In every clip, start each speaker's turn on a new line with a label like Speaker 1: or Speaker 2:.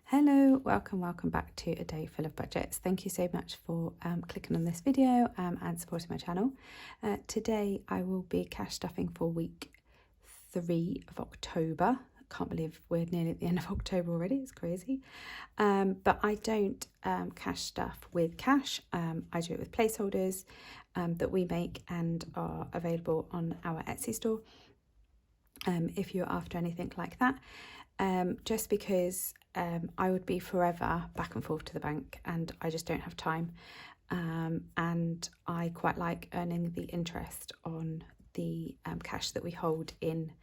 Speaker 1: Hello, welcome back to A Day Full of Budgets. Thank you so much for clicking on this video and supporting my channel. Today I will be cash stuffing for week 3 of October. I can't believe we're nearly at the end of October already, it's crazy. But I don't cash stuff with cash, I do it with placeholders that we make and are available on our Etsy store if you're after anything like that. Just because I would be forever back and forth to the bank and I just don't have time, and I quite like earning the interest on the cash that we hold in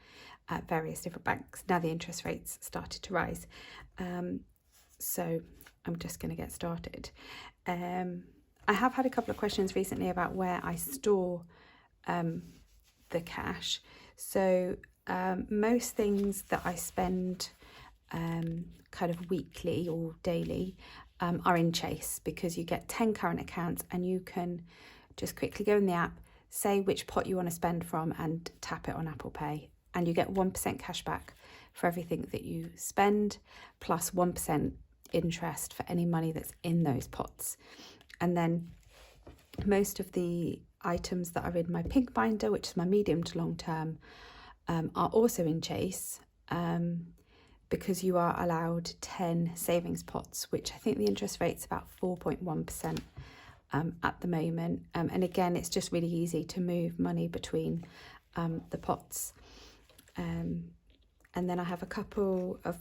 Speaker 1: various different banks. Now the interest rates started to rise, so I'm just going to get started. I have had a couple of questions recently about where I store the cash. So most things that I spend kind of weekly or daily are in Chase, because you get 10 current accounts and you can just quickly go in the app, say which pot you want to spend from and tap it on Apple Pay, and you get 1% cash back for everything that you spend, plus 1% interest for any money that's in those pots. And then most of the items that are in my pink binder, which is my medium to long term, are also in Chase, because you are allowed 10 savings pots, which I think the interest rate's about 4.1% at the moment. And again, it's just really easy to move money between the pots. And then I have a couple of,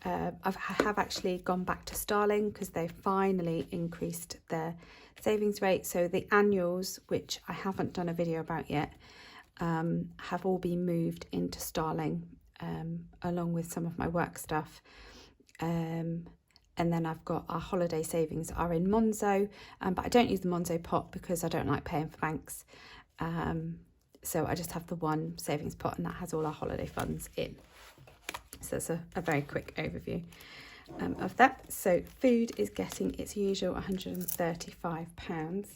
Speaker 1: I have actually gone back to Starling because they finally increased their savings rate. So the annuals, which I haven't done a video about yet, have all been moved into Starling, along with some of my work stuff. And then I've got our holiday savings are in Monzo, but I don't use the Monzo pot because I don't like paying for banks. So I just have the one savings pot, and that has all our holiday funds in. So that's a very quick overview of that. So food is getting its usual £135.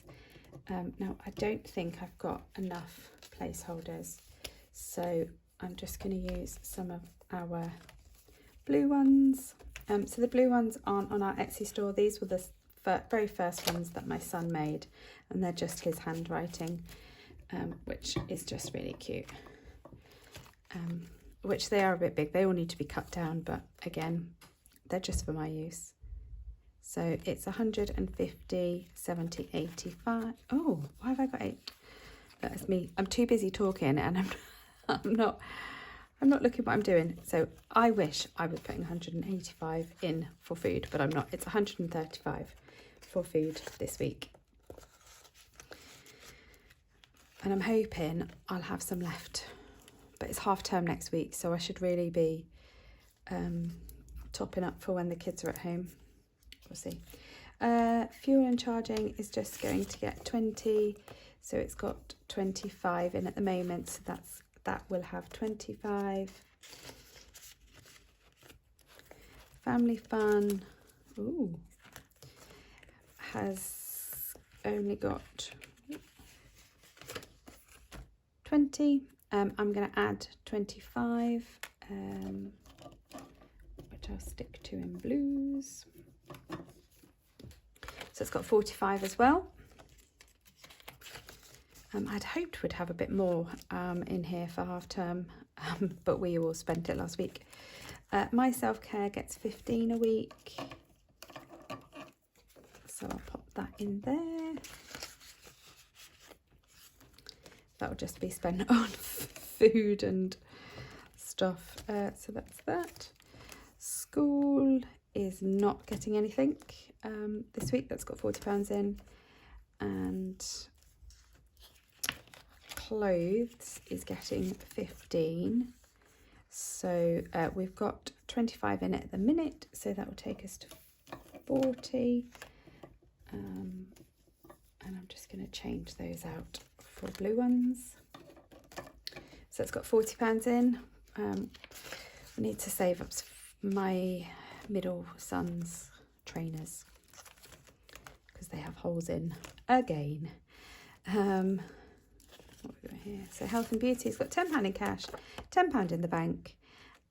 Speaker 1: Now I don't think I've got enough placeholders, so I'm just going to use some of our blue ones. So the blue ones aren't on our Etsy store. These were the very first ones that my son made, and they're just his handwriting, which is just really cute. Which they are a bit big. They all need to be cut down, but again, they're just for my use. So it's 150, 70, 85. Oh, why have I got 8? That's me. I'm too busy talking and I'm not looking what I'm doing. So I wish I was putting 185 in for food, but I'm not. It's 135 for food this week. And I'm hoping I'll have some left, but it's half term next week, so I should really be topping up for when the kids are at home. We'll see. Fuel and charging is just going to get 20, so it's got 25 in at the moment, so that will have 25. Family fun, ooh, has only got 20. I'm going to add 25, which I'll stick to in blues. So it's got 45 as well. I'd hoped we'd have a bit more in here for half term, but we all spent it last week. My self-care gets 15 a week, so I'll pop that in there. That'll just be spent on food and stuff. So that's that. School is not getting anything this week. That's got £40 in. And clothes is getting 15. So we've got 25 in it at the minute, so that will take us to 40. And I'm just going to change those out for blue ones. So it's got £40 in. We need to save up my middle son's trainers because they have holes in again. What have we got here? So health and beauty's got £10 in cash, £10 in the bank,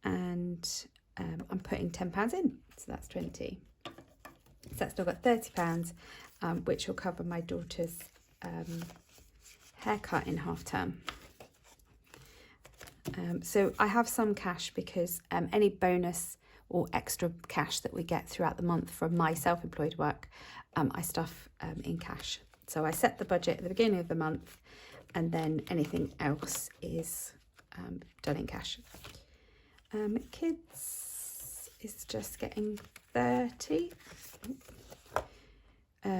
Speaker 1: and I'm putting £10 in. so that's 20. So I've still got £30, which will cover my daughter's haircut in half term. So I have some cash because any bonus or extra cash that we get throughout the month from my self-employed work, I stuff in cash. So I set the budget at the beginning of the month, and then anything else is done in cash. Kids is just getting 30.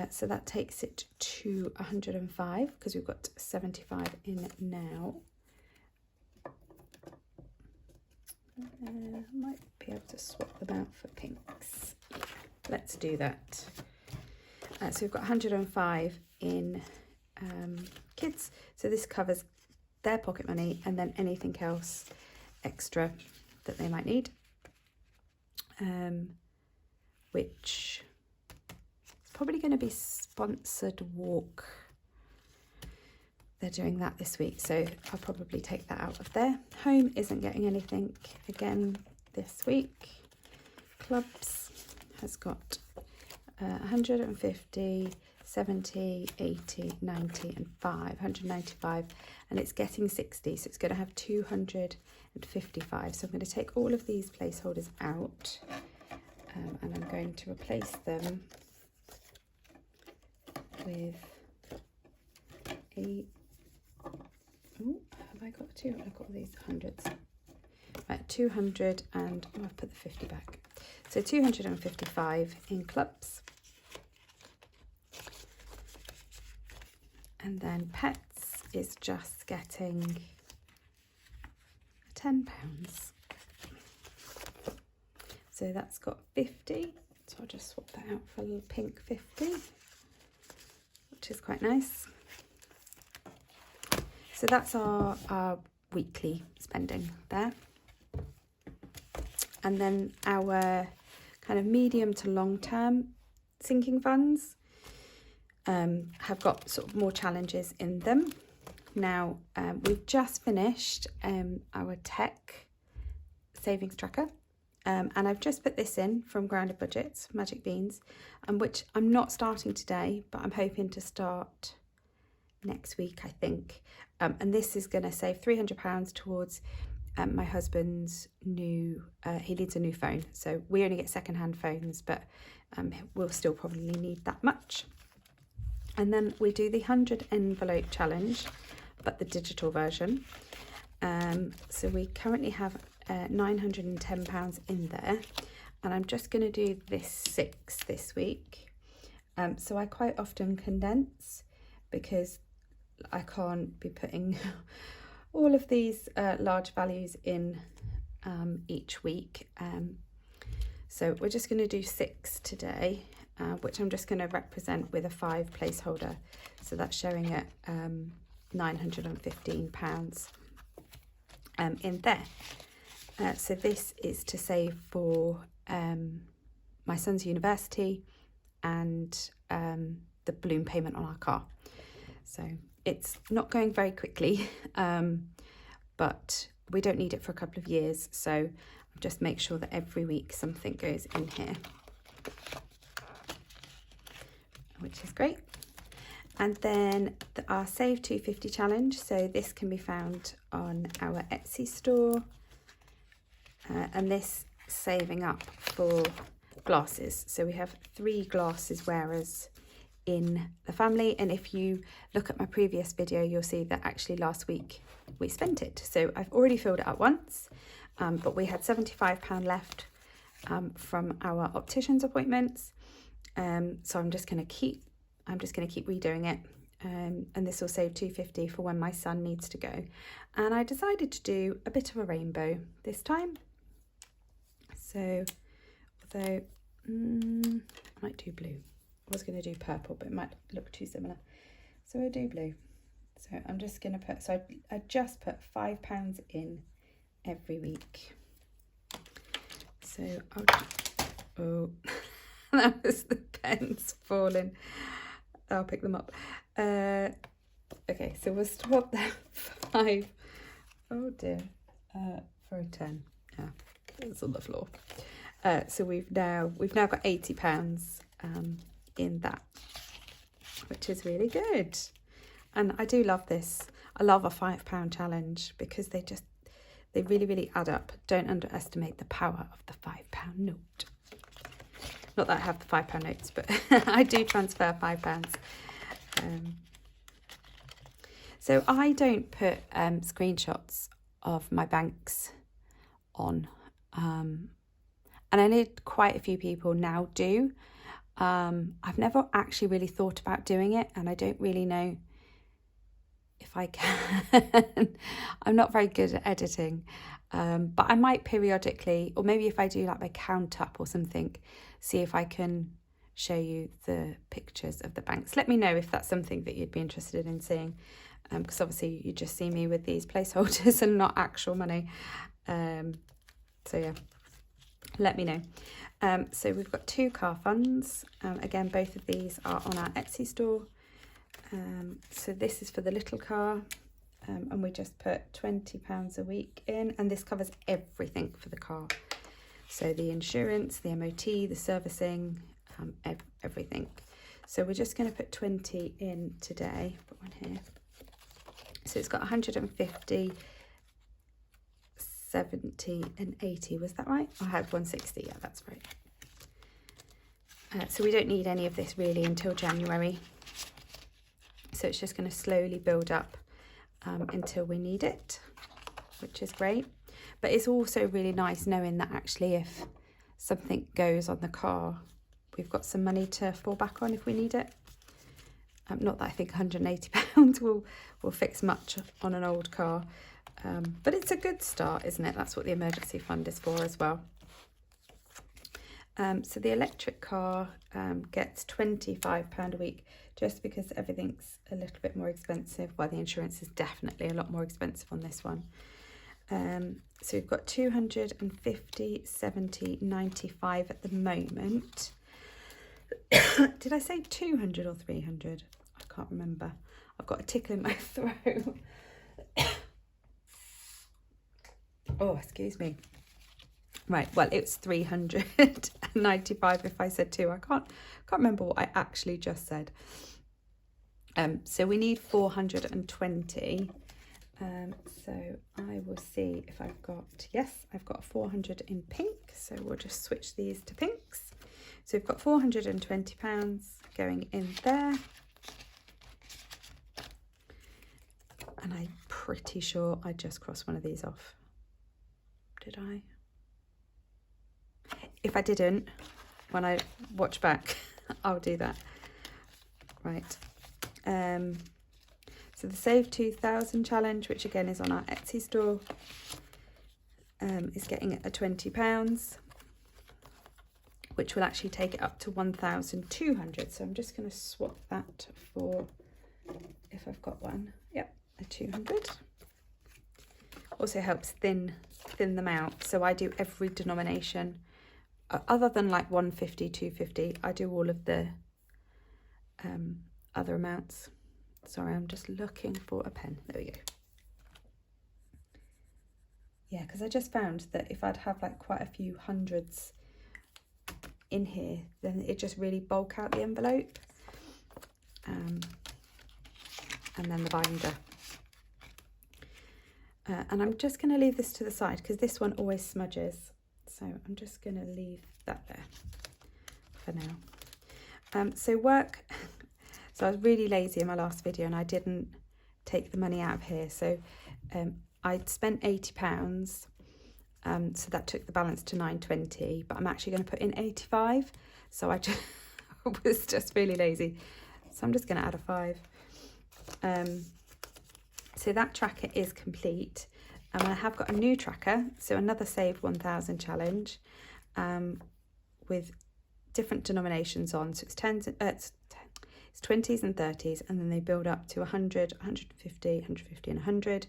Speaker 1: So that takes it to 105 because we've got 75 in now. I might be able to swap them out for pinks. Yeah, let's do that. So we've got 105 in kids. So this covers their pocket money and then anything else extra that they might need. Which is probably going to be sponsored walk. They're doing that this week, so I'll probably take that out of there. Home isn't getting anything again this week. Clubs has got 150, 70, 80, 90 and 5, 195, and it's getting 60, so it's going to have 255. So I'm going to take all of these placeholders out, and I'm going to replace them with a... Oh, have I got two? I've got all these hundreds. Right, 200 and I'll put the 50 back. So 255 in clubs. And then pets is just getting £10. So that's got 50. So I'll just swap that out for a little pink 50, which is quite nice. So that's our weekly spending there. And then our kind of medium to long term sinking funds have got sort of more challenges in them. Now, we've just finished our tech savings tracker. And I've just put this in from Grounded Budgets, Magic Beans, which I'm not starting today, but I'm hoping to start next week, I think. And this is going to save £300 towards my husband's new, he needs a new phone. So we only get secondhand phones, but we'll still probably need that much. And then we do the 100 envelope challenge, but the digital version. So we currently have £910 in there, and I'm just going to do this 6 this week. So I quite often condense because I can't be putting all of these large values in each week. So we're just going to do 6 today, which I'm just going to represent with a 5 placeholder. So that's showing at £915 in there. So this is to save for my son's university and the balloon payment on our car. So it's not going very quickly, but we don't need it for a couple of years. So I'll just make sure that every week something goes in here, which is great. And then our Save 250 challenge. So this can be found on our Etsy store. And this saving up for glasses. So we have 3 glasses wearers in the family, and if you look at my previous video you'll see that actually last week we spent it. So I've already filled it up once, but we had £75 left from our optician's appointments, so I'm just going to keep redoing it, and this will save £250 for when my son needs to go. And I decided to do a bit of a rainbow this time. So although I might do blue. I was going to do purple, but it might look too similar. So we'll do blue. So I'm just going to put, so I just put £5 in every week. So I'll, oh, that was the pens falling. I'll pick them up. Okay, so we'll swap that 5, oh dear, for a 10. Yeah, it's on the floor. So we've now got £80 in that, which is really good. And I do love this. I love a £5 challenge because they really, really add up. Don't underestimate the power of the £5 note. Not that I have the £5 notes, but I do transfer £5. So I don't put screenshots of my banks on. And I know quite a few people now do. I've never actually really thought about doing it, and I don't really know if I can. I'm not very good at editing, but I might periodically, or maybe if I do like my count up or something, see if I can show you the pictures of the banks. Let me know if that's something that you'd be interested in seeing, because obviously you just see me with these placeholders and not actual money. So yeah, let me know. So we've got 2 car funds. Again, both of these are on our Etsy store. So this is for the little car, and we just put £20 a week in, and this covers everything for the car. So the insurance, the MOT, the servicing, everything. So we're just going to put 20 in today. Put one here. So it's got 150, 70 and 80. Was that right? I had 160. Yeah, that's right. So we don't need any of this really until January. So it's just going to slowly build up until we need it, which is great. But it's also really nice knowing that actually if something goes on the car, we've got some money to fall back on if we need it. Not that I think £180 will fix much on an old car, but it's a good start, isn't it? That's what the emergency fund is for as well. So the electric car gets £25 a week, just because everything's a little bit more expensive. Well, the insurance is definitely a lot more expensive on this one. So we've got 250, 70, 95 at the moment. Did I say 200 or 300? I can't remember. I've got a tickle in my throat. Oh, excuse me. Right, well, it's 395 if I said 2. I can't remember what I actually just said. So we need 420. So I will see if I've got, yes, I've got 400 in pink. So we'll just switch these to pinks. So we've got £420 going in there. And I'm pretty sure I just crossed one of these off. Did I? If I didn't, when I watch back, I'll do that. Right. So the Save 2000 challenge, which again is on our Etsy store, is getting a £20, which will actually take it up to 1,200. So I'm just going to swap that for, if I've got one, yep, a 200. Also helps thin them out. So I do every denomination. Other than like 150, 250, I do all of the other amounts. Sorry, I'm just looking for a pen. There we go. Yeah, because I just found that if I'd have like quite a few hundreds in here, then it just really bulk out the envelope. And then the binder. And I'm just going to leave this to the side because this one always smudges. So I'm just going to leave that there for now. So I was really lazy in my last video and I didn't take the money out of here. So I'd spent £80, so that took the balance to 920, but I'm actually going to put in 85. So I just was just really lazy. So I'm just going to add a 5. So that tracker is complete. And I have got a new tracker, so another Save 1000 challenge with different denominations on. So it's 20s and 30s, and then they build up to 100, 150, 150 and 100.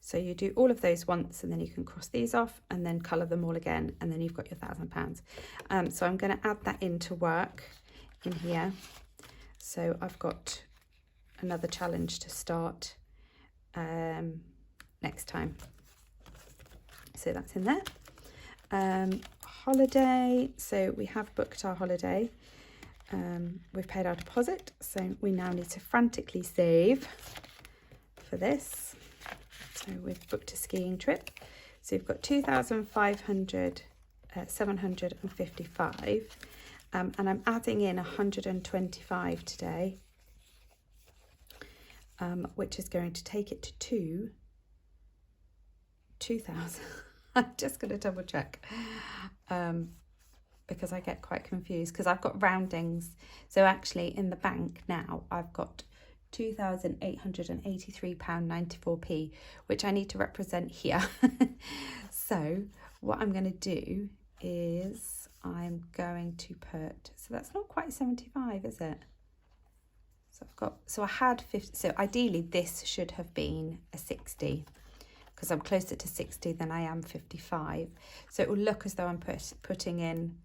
Speaker 1: So you do all of those once, and then you can cross these off and then colour them all again, and then you've got your £1,000. So I'm going to add that into work in here. So I've got another challenge to start next time. So that's in there. holiday. So we have booked our holiday. We've paid our deposit, so we now need to frantically save for this. So we've booked a skiing trip. So we've got 2,755, and I'm adding in 125 today, which is going to take it to 2,000. I'm just going to double check, because I get quite confused because I've got roundings. So actually in the bank now I've got £2,883.94p, which I need to represent here. So what I'm going to do is I'm going to put, so that's not quite 75, is it? So I had 50, so ideally this should have been a 60, because I'm closer to 60 than I am 55. So it will look as though I'm putting in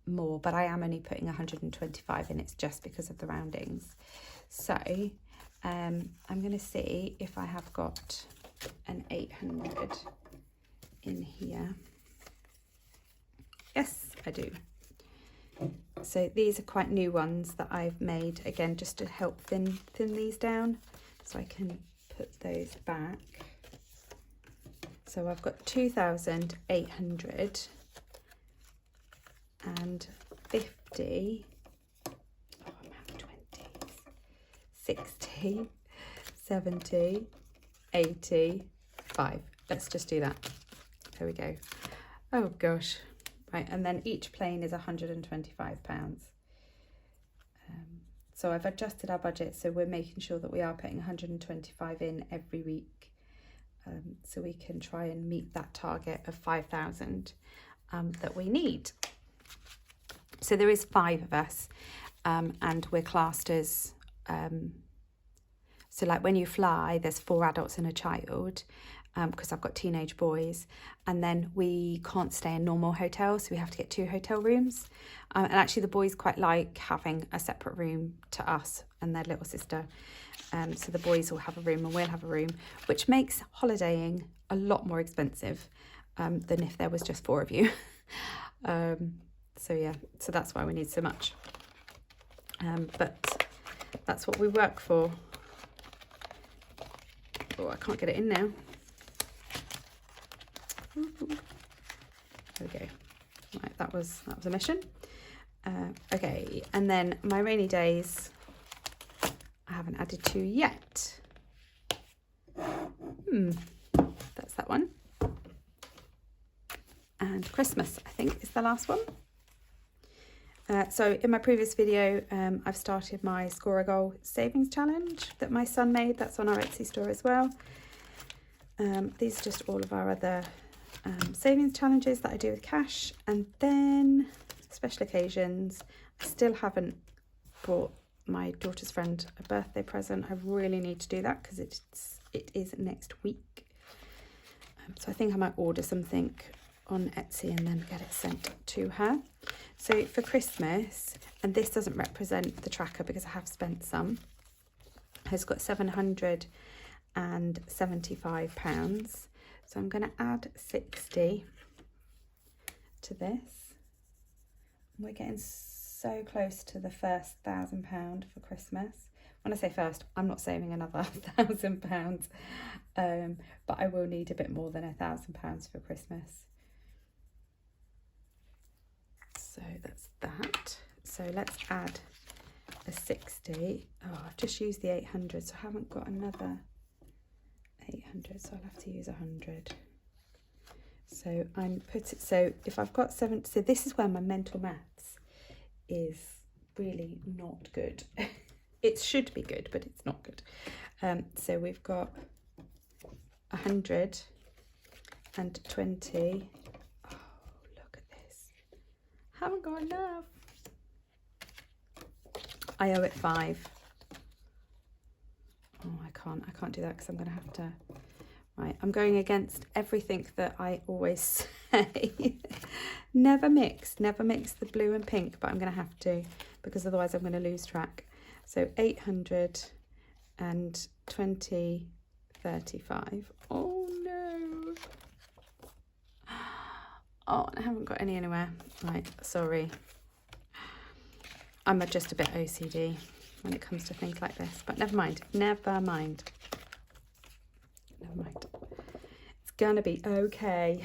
Speaker 1: more, but I am only putting 125 in. It's just because of the roundings. So I'm going to see if I have got an 800 in here. Yes, I do. So these are quite new ones that I've made, again, just to help thin these down. So I can put those back. So I've got 2,850. Oh, I'm out of 20s. 60, 70, 85. Let's just do that. There we go. Oh gosh. Right, and then each plane is £125. So I've adjusted our budget, so we're making sure that we are putting 125 in every week, so we can try and meet that target of 5,000 that we need. So there is 5 of us, and we're classed as, so like when you fly, there's 4 adults and a child, because I've got teenage boys, and then we can't stay in normal hotels, so we have to get 2 hotel rooms. And actually the boys quite like having a separate room to us and their little sister. So the boys will have a room and we'll have a room, which makes holidaying a lot more expensive than if there was just 4 of you. So yeah, so that's why we need so much. But that's what we work for. Oh, I can't get it in now. There we go. Right, that was a mission. Okay, and then my rainy days, I haven't added to yet. That's that one. And Christmas, I think, is the last one. So in my previous video, I've started my Score a Goal savings challenge that my son made. That's on our Etsy store as well. These are just all of our other savings challenges that I do with cash. And then special occasions, I still haven't bought my daughter's friend a birthday present. I really need to do that because it is next week. So I think I might order something on Etsy and then get it sent to her. So for Christmas, and this doesn't represent the tracker because I have spent some, has got £775. So I'm going to add 60 to this. We're getting so close to the first £1,000 for Christmas. When I say first, I'm not saving another £1,000, but I will need a bit more than £1,000 for Christmas. So that's that. So let's add a 60. Oh, I've just used the 800, so I haven't got another 800, so I'll have to use 100. So so if I've got 7, so this is where my mental maths is really not good. It should be good, but it's not good. So we've got 120. Oh, look at this. Haven't got enough. I owe it 5. Oh, I can't do that because I'm going to have to. Right, I'm going against everything that I always say. Never mix the blue and pink, but I'm going to have to because otherwise I'm going to lose track. So 820.35. Oh no. Oh, I haven't got any anywhere. Right, sorry. I'm just a bit OCD when it comes to things like this, but never mind. Never mind. Never mind. It's gonna be okay.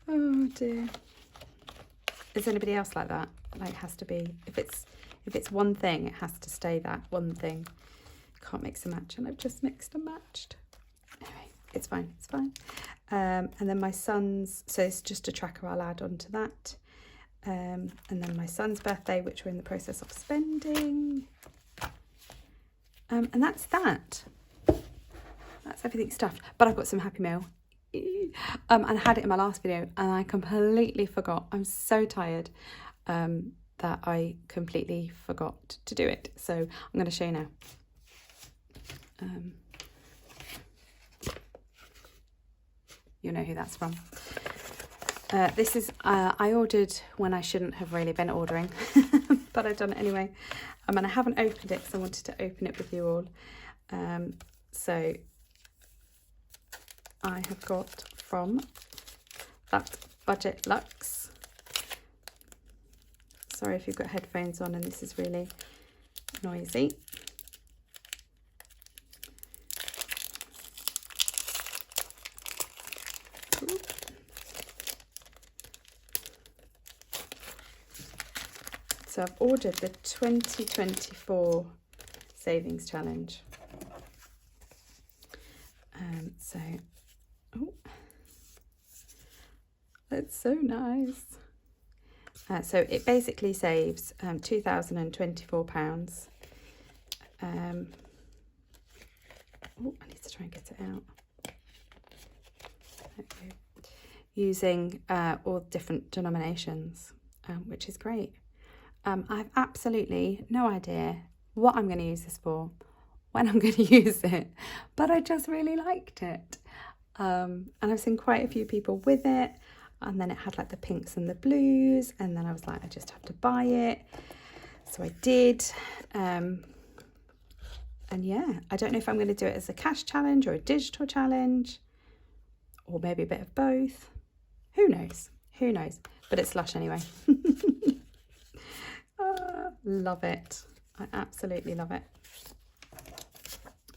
Speaker 1: Oh dear. Is anybody else like that? Like, it has to be, if it's one thing, it has to stay that one thing. Can't mix and match, and I've just mixed and matched. Anyway, it's fine, it's fine. And then my son's, so it's just a tracker I'll add on to that. And then my son's birthday, which we're in the process of spending. And that's that. That's everything stuffed. But I've got some Happy Meal. And I had it in my last video and I completely forgot. I'm so tired that I completely forgot to do it. So I'm going to show you now. You'll know who that's from. This is, I ordered when I shouldn't have really been ordering, but I've done it anyway. And I haven't opened it because I wanted to open it with you all. So I have got from that Budget Luxe. Sorry if you've got headphones on and this is really noisy. So I've ordered the 2024 Savings Challenge. So, oh, that's so nice. So it basically saves £2,024. Oh, I need to try and get it out. Okay. Using all different denominations, which is great. I have absolutely no idea what I'm going to use this for, when I'm going to use it, but I just really liked it. And I've seen quite a few people with it, and then it had like the pinks and the blues, and then I was like, I just have to buy it. So I did. And yeah, I don't know if I'm going to do it as a cash challenge or a digital challenge, or maybe a bit of both. Who knows? Who knows? But it's lush anyway. Love it. I absolutely love it.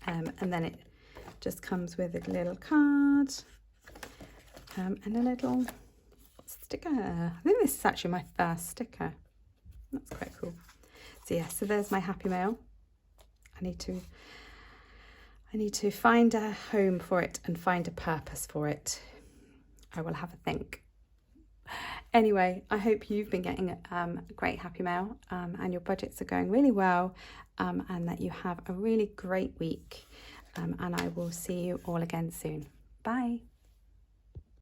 Speaker 1: And then it just comes with a little card and a little sticker. I think this is actually my first sticker. That's quite cool. So yeah, so there's my Happy Mail. I need to find a home for it and find a purpose for it. I will have a think. Anyway, I hope you've been getting a great Happy Mail and your budgets are going really well, and that you have a really great week. And I will see you all again soon. Bye.